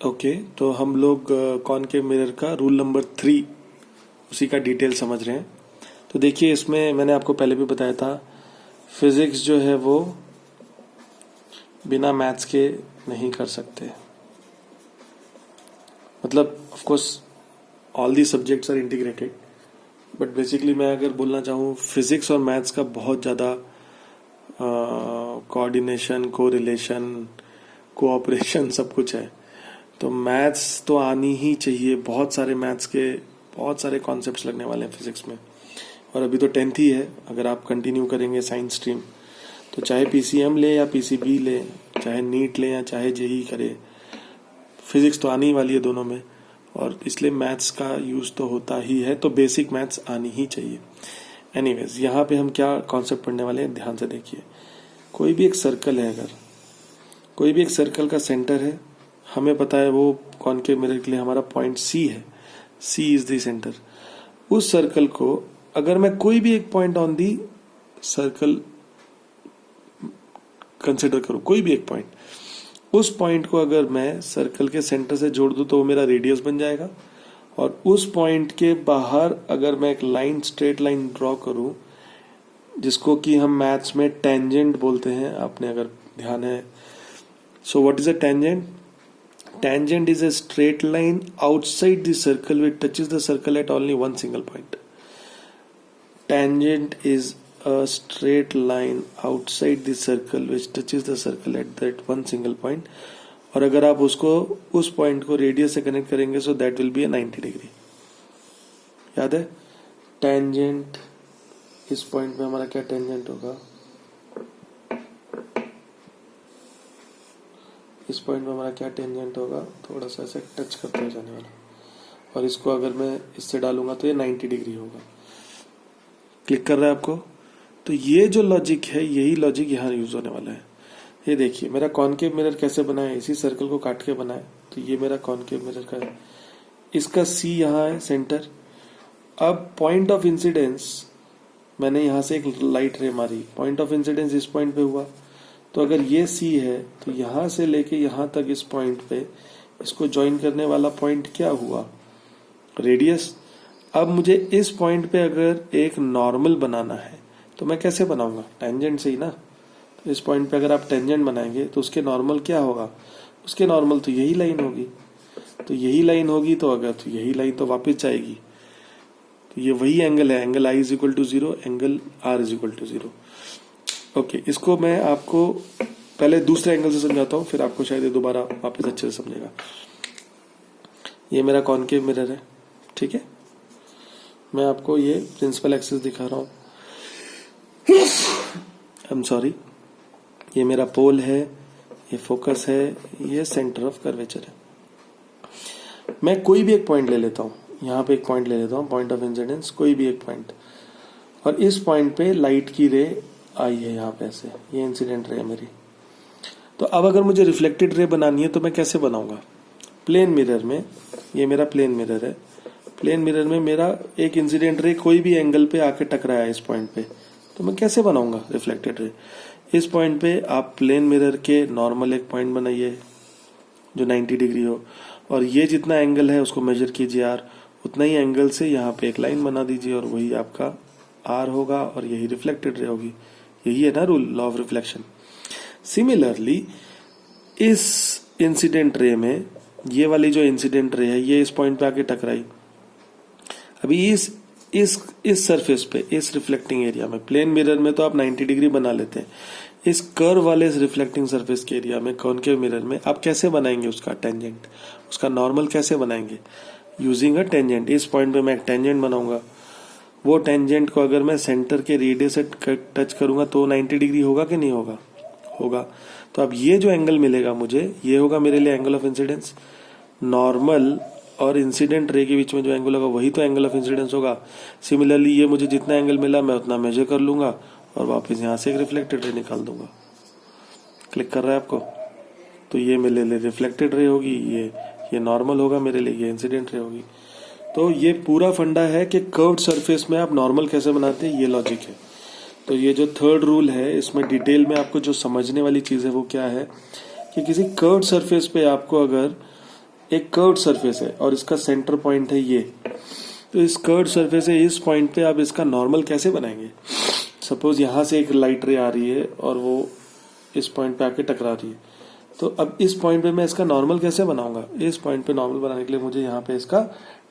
Okay, तो हम लोग कॉनकेव मिरर का रूल नंबर 3 उसी का डिटेल समझ रहे हैं। तो देखिए, इसमें मैंने आपको पहले भी बताया था, फिजिक्स जो है वो बिना मैथ्स के नहीं कर सकते। मतलब of course all the subjects are integrated, but basically मैं अगर बोलना चाहूँ, फिजिक्स और मैथ्स का बहुत ज़्यादा कोऑर्डिनेशन, कोरिलेशन, कोऑपरेशन सब कुछ है। तो मैथ्स तो आनी ही चाहिए। बहुत सारे मैथ्स के बहुत सारे कॉन्सेप्ट्स लगने वाले हैं फिजिक्स में। और अभी तो 10th ही है। अगर आप कंटिन्यू करेंगे साइंस स्ट्रीम, तो चाहे पीसीएम ले या पीसीबी ले, चाहे नीट ले या चाहे जेई करे, फिजिक्स तो आनी ही वाली है दोनों में। और इसलिए मैथ्स का यूज़ तो होता ही है, तो बेसिक मैथ्स आनी ही चाहिए। एनीवेज, यहाँ पे हम क्या कॉन्सेप्ट पढ़ने वाले हैं, ध्यान से देखिए। कोई भी एक सर्कल है, अगर कोई भी एक सर्कल का सेंटर है, हमें पता है वो कॉनकेव मिरर के लिए हमारा पॉइंट सी है। सी इज द सेंटर। उस सर्कल को अगर मैं कोई भी एक point on the circle consider करूं, कोई भी एक पॉइंट, उस पॉइंट को अगर मैं सर्कल के सेंटर से जोड़ दूं तो वो मेरा रेडियस बन जाएगा। और उस पॉइंट के बाहर अगर मैं एक लाइन, स्ट्रेट लाइन ड्रॉ करूं, जिसको कि हम मैथ्स में टेंजेंट बोलते हैं, आपने अगर ध्यान है। So what is a tangent? Tangent is a straight line outside the circle which touches the circle at only one single point. Tangent is a straight line outside the circle which touches the circle at that one single point. और अगर आप उसको उस point को radius से connect करेंगे, so that will be a 90 degree. याद है? टेंजेंट, इस पॉइंट में हमारा क्या टेंजेंट होगा? इस पॉइंट में हमारा क्या टेंजेंट होगा? थोड़ा सा ऐसे टच करते हुए जाने वाला। और इसको अगर मैं इससे डालूंगा तो ये 90 डिग्री होगा। क्लिक कर रहा है आपको? तो ये जो लॉजिक है, यही लॉजिक यहाँ यूज होने वाला है। ये देखिए, मेरा कॉनकेव मिरर कैसे बना है, इसी सर्कल को काट के बना है। तो ये मेरा कॉनकेव मिरर का है, इसका सी यहाँ है सेंटर। अब पॉइंट ऑफ इंसिडेंस, मैंने यहाँ से एक लाइट रे मारी, पॉइंट ऑफ इंसिडेंस इस पॉइंट पे हुआ। तो अगर ये सी है, तो यहां से लेके यहां तक इस पॉइंट पे इसको ज्वाइन करने वाला पॉइंट क्या हुआ? रेडियस। अब मुझे इस पॉइंट पे अगर एक नॉर्मल बनाना है, तो मैं कैसे बनाऊंगा? टेंजेंट से ही ना। तो इस पॉइंट पे अगर आप टेंजेंट बनाएंगे तो उसके नॉर्मल क्या होगा? उसके नॉर्मल तो यही लाइन होगी। तो यही लाइन होगी, तो अगर तो यही लाइन तो वापस जाएगी। तो ये वही एंगल है, angle I is equal to 0, angle R is equal to 0। Okay, इसको मैं आपको पहले दूसरे एंगल से समझाता हूँ, फिर आपको शायद ये दोबारा वापस अच्छे से समझेगा। ये मेरा कॉनकेव मिरर है, ठीक है। मैं आपको ये प्रिंसिपल एक्सिस दिखा रहा हूँ। I am sorry. ये मेरा पोल है, ये फोकस है, ये सेंटर ऑफ कर्वेचर है। मैं कोई भी एक पॉइंट ले लेता हूँ, यहाँ पे एक पॉइंट ले लेता हूँ, पॉइंट ऑफ इंसिडेंस, कोई भी एक पॉइंट। और इस पॉइंट पे लाइट की रे आई है यहाँ पे ऐसे, ये इंसिडेंट रे है मेरी। तो अब अगर मुझे रिफ्लेक्टेड रे बनानी है तो मैं कैसे बनाऊंगा? प्लेन मिरर में, ये मेरा प्लेन मिरर है, प्लेन मिरर में मेरा एक इंसिडेंट रे कोई भी एंगल पे आके टकराया है इस पॉइंट पे, तो मैं कैसे बनाऊंगा रिफ्लेक्टेड रे? इस पॉइंट पे आप प्लेन मिरर के नॉर्मल एक पॉइंट बनाइए जो 90 डिग्री हो, और ये जितना एंगल है उसको मेजर कीजिए आर, उतना ही एंगल से यहाँ पे एक लाइन बना दीजिए, और वही आपका आर होगा, और यही रिफ्लेक्टेड रे होगी। यही है ना rule, law of reflection. Similarly इस इंसिडेंट रे में, ये वाली जो इंसिडेंट रे है, ये इस पॉइंट पे आके टकराई। अभी इस सरफेस पे, इस रिफ्लेक्टिंग एरिया में, प्लेन मिरर में तो आप 90 डिग्री बना लेते हैं, इस कर्व वाले इस रिफ्लेक्टिंग सरफेस के एरिया में, कॉनकेव मिरर में, आप कैसे बनाएंगे उसका टेंजेंट, उसका नॉर्मल कैसे बनाएंगे? Using a tangent. इस पॉइंट पे मैं एक टेंजेंट बनाऊंगा, वो टेंजेंट को अगर मैं सेंटर के रेडियस से टच करूंगा तो 90 डिग्री होगा कि नहीं होगा? होगा। तो अब ये जो एंगल मिलेगा मुझे, ये होगा मेरे लिए एंगल ऑफ इंसिडेंस। नॉर्मल और इंसिडेंट रे के बीच में जो एंगल होगा वही तो एंगल ऑफ इंसिडेंस होगा। सिमिलरली ये मुझे जितना एंगल मिला मैं उतना मेजर कर लूंगा, और वापस यहाँ से एक रिफ्लेक्टेड रे निकाल दूंगा। क्लिक कर रहा है आपको? तो ये मेरे लिए रिफ्लेक्टेड रे होगी, ये नॉर्मल होगा मेरे लिए, ये इंसिडेंट रे होगी। तो ये पूरा फंडा है कि कर्व्ड सरफेस में आप नॉर्मल कैसे बनाते हैं, ये लॉजिक है। तो ये जो थर्ड रूल है, इसमें डिटेल में आपको जो समझने वाली चीज है वो क्या है कि किसी कर्व्ड सरफेस पे आपको अगर एक कर्व्ड सरफेस है और इसका सेंटर पॉइंट है ये, तो इस कर्व्ड सरफेस है, इस पॉइंट पे आप इसका नॉर्मल कैसे बनाएंगे? सपोज यहां से एक लाइट रे आ रही है और वो इस पॉइंट पे आके टकरा रही है, तो अब इस पॉइंट पे मैं इसका नॉर्मल कैसे बनाऊंगा? इस पॉइंट पे नॉर्मल बनाने के लिए मुझे यहाँ पे इसका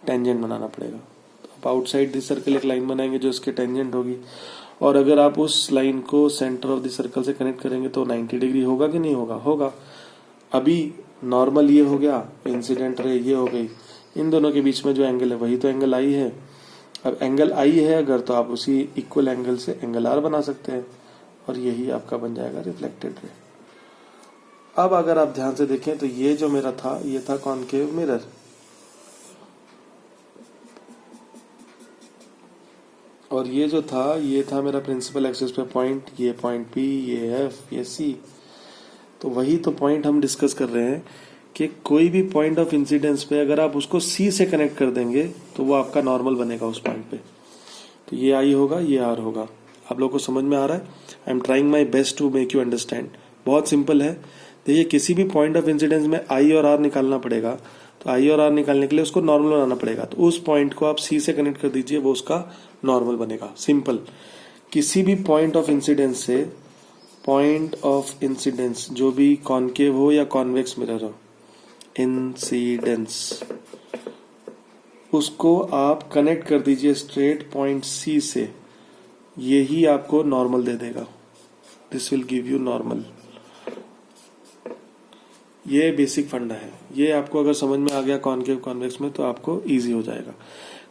टेंजेंट बनाना पड़ेगा। तो आप आउटसाइड दिस सर्कल एक लाइन बनाएंगे जो इसके टेंजेंट होगी, और अगर आप उस लाइन को सेंटर ऑफ द सर्कल से कनेक्ट करेंगे तो 90 डिग्री होगा कि नहीं होगा? होगा। अभी नॉर्मल ये हो गया, इंसिडेंट रे ये हो गई, इन दोनों के बीच में जो एंगल है वही तो एंगल आई है। अब एंगल आई है अगर, तो आप उसी इक्वल एंगल से एंगल आर बना सकते हैं और यही आपका बन जाएगा रिफ्लेक्टेड रे। अब अगर आप ध्यान से देखें तो ये जो मेरा था, ये था कॉनकेव मिरर, और ये जो था ये था मेरा प्रिंसिपल एक्सिस पे पॉइंट, ये पॉइंट P, ये F, ये C। तो वही तो पॉइंट हम डिस्कस कर रहे हैं कि कोई भी पॉइंट ऑफ इंसिडेंस पे अगर आप उसको C से कनेक्ट कर देंगे तो वो आपका नॉर्मल बनेगा उस पॉइंट पे। तो ये I होगा, ये R होगा। आप लोगों को समझ में आ रहा है? I am trying my best to make you understand. बहुत सिंपल है। देखिए, किसी भी पॉइंट ऑफ इंसिडेंस में I और R निकालना पड़ेगा, तो I और R निकालने के लिए उसको नॉर्मल बनाना पड़ेगा। तो उस पॉइंट को आप C से कनेक्ट कर दीजिए, वो उसका नॉर्मल बनेगा। सिंपल। किसी भी पॉइंट ऑफ इंसिडेंस से, पॉइंट ऑफ इंसिडेंस जो भी कॉनकेव हो या कॉन्वेक्स मिरर हो, इंसिडेंस, उसको आप कनेक्ट कर दीजिए स्ट्रेट पॉइंट C से, यही आपको नॉर्मल दे देगा। This will give you normal. ये बेसिक फंडा है। ये आपको अगर समझ में आ गया कॉनकेव कॉन्वेक्स में तो आपको इजी हो जाएगा।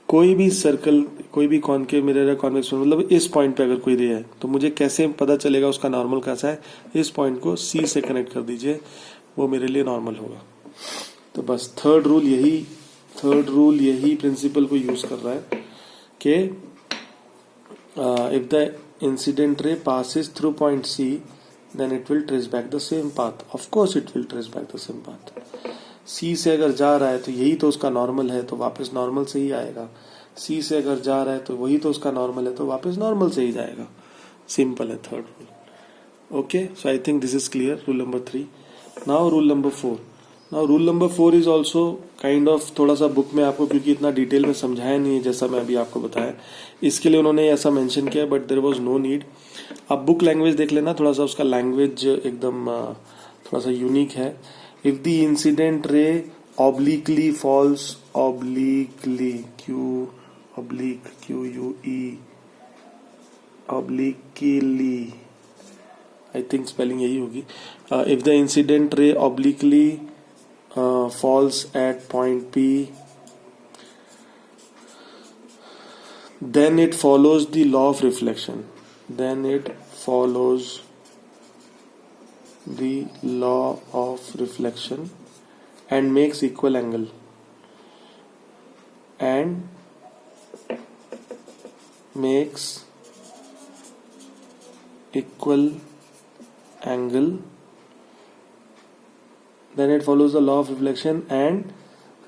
कोई भी सर्कल, कोई भी कॉनकेव मिरर है, कॉन्वेक्स मिरर, मतलब इस पॉइंट पे अगर कोई रे है तो मुझे कैसे पता चलेगा उसका नॉर्मल कैसा है? इस पॉइंट को C से कनेक्ट कर दीजिए, वो मेरे लिए नॉर्मल होगा। तो बस थर्ड रूल यही प्रिंसिपल को यूज कर रहा है कि if the incident ray passes through point C, then it will trace back the same path. Of course it will trace back the same path. C से अगर जा रहा है तो यही तो उसका नॉर्मल है, तो वापस नॉर्मल से ही आएगा। C से अगर जा रहा है तो वही तो उसका नॉर्मल है, तो वापस नॉर्मल से ही जाएगा। सिंपल है third rule. Okay, so I think this is clear, rule number 3। Now rule number 4। Now rule number 4 is also kind of, थोड़ा सा बुक में आपको क्योंकि इतना डिटेल में समझाया नहीं है जैसा मैं अभी आपको बताया, इसके लिए उन्होंने ऐसा मेंशन किया, but there was no need. आप बुक लैंग्वेज देख लेना, थोड़ा सा उसका लैंग्वेज एकदम थोड़ा सा यूनिक है। If the incident ray obliquely falls, obliquely, QUE, obliquely, I think spelling यही होगी। If the incident ray obliquely falls at point P, then it follows the law of reflection. Then it follows the law of reflection and makes equal angle. And makes equal angle. Then it follows the law of reflection and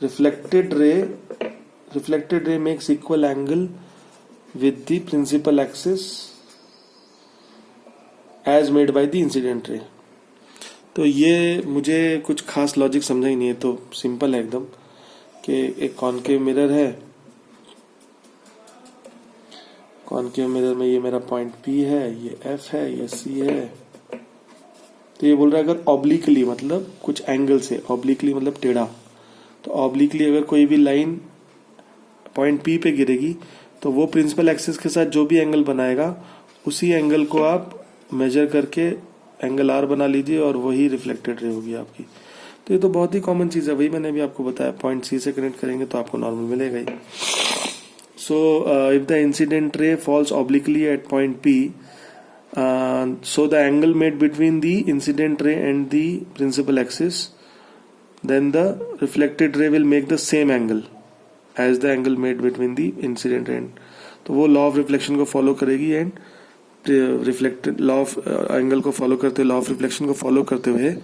reflected ray makes equal angle with the principal axis as made by the incident ray. तो ये मुझे कुछ खास logic समझा ही नहीं है, तो simple है एकदम कि एक कॉनकेव मिरर है, कॉनकेव मिरर में ये मेरा पॉइंट P है, ये F है, ये C है। तो ये बोल रहा है अगर ऑब्लिकली मतलब कुछ एंगल से, ऑब्लिकली मतलब टेढ़ा, तो ऑब्लिकली अगर कोई भी लाइन पॉइंट P पे गिरेगी तो वो प्रिंसिपल एक्सिस के साथ जो भी एंगल बनाएगा उसी एंगल को आप मेजर करके एंगल R बना लीजिए और वही रिफ्लेक्टेड रे होगी आपकी। तो ये तो बहुत ही कॉमन चीज है, वही मैंने अभी आपको बताया, पॉइंट C से कनेक्ट करेंगे तो आपको नॉर्मल मिलेगा ही। So if the incident ray falls obliquely at point P, so the angle made between the incident ray and the principal axis, then the reflected ray will make the same angle as the angle made between the incident ray. तो वो law of reflection को follow करेगी and reflected law of angle को follow करते हुए, law of reflection को follow करते हुए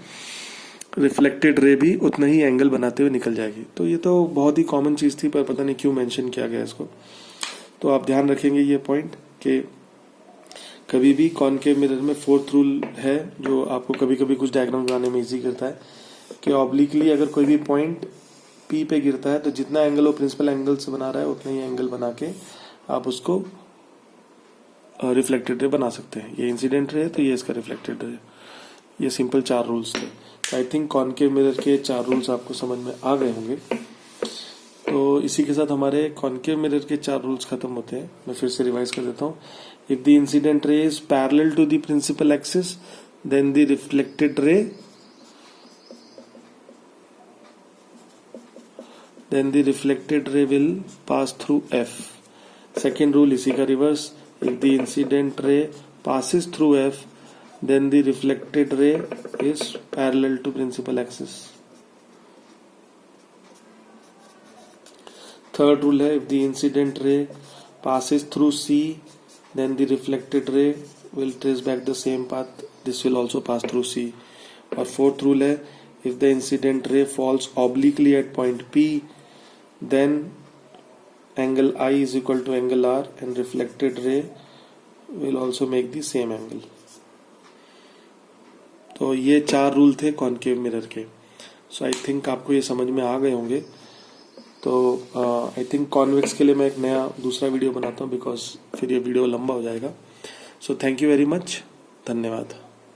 रिफ्लेक्टेड रे भी उतना ही एंगल बनाते हुए निकल जाएगी। तो ये तो बहुत ही कॉमन चीज थी, पर पता नहीं क्यों मेंशन किया गया इसको। तो आप ध्यान रखेंगे ये पॉइंट कि कभी भी कॉनकेव मिरर में फोर्थ रूल है जो आपको कभी कभी कुछ डायग्राम बनाने में इजी करता है कि ऑब्लिकली अगर कोई भी पॉइंट P पे गिरता है तो जितना एंगल वो प्रिंसिपल एंगल से बना रहा है उतना ही एंगल बना के आप उसको रिफ्लेक्टेड रे बना सकते हैं। ये इंसिडेंट रे है तो ये इसका रिफ्लेक्टेड रे। ये सिंपल 4 रूल्स थे। तो आई थिंक कॉनकेव मिरर के 4 रूल्स आपको समझ में आ गए होंगे। तो इसी के साथ हमारे कॉनकेव मिरर के 4 रूल्स खत्म होते हैं। मैं फिर से रिवाइज कर देता हूँ। If the incident ray is parallel to the principal axis then the reflected ray will pass through F. Second rule इसी का reverse, if the incident ray passes through F then the reflected ray is parallel to principal axis. Third rule है, if the incident ray passes through C then the reflected ray will trace back the same path. This will also pass through C. और fourth rule है, if the incident ray falls obliquely at point P then angle I is equal to angle R and reflected ray will also make the same angle. तो ये 4 rule थे concave mirror के। सो I think आपको ये समझ में आ गए होंगे। तो आई थिंक कॉन्वेक्स के लिए मैं एक नया दूसरा वीडियो बनाता हूँ बिकॉज फिर ये वीडियो लंबा हो जाएगा। So thank you very much, धन्यवाद।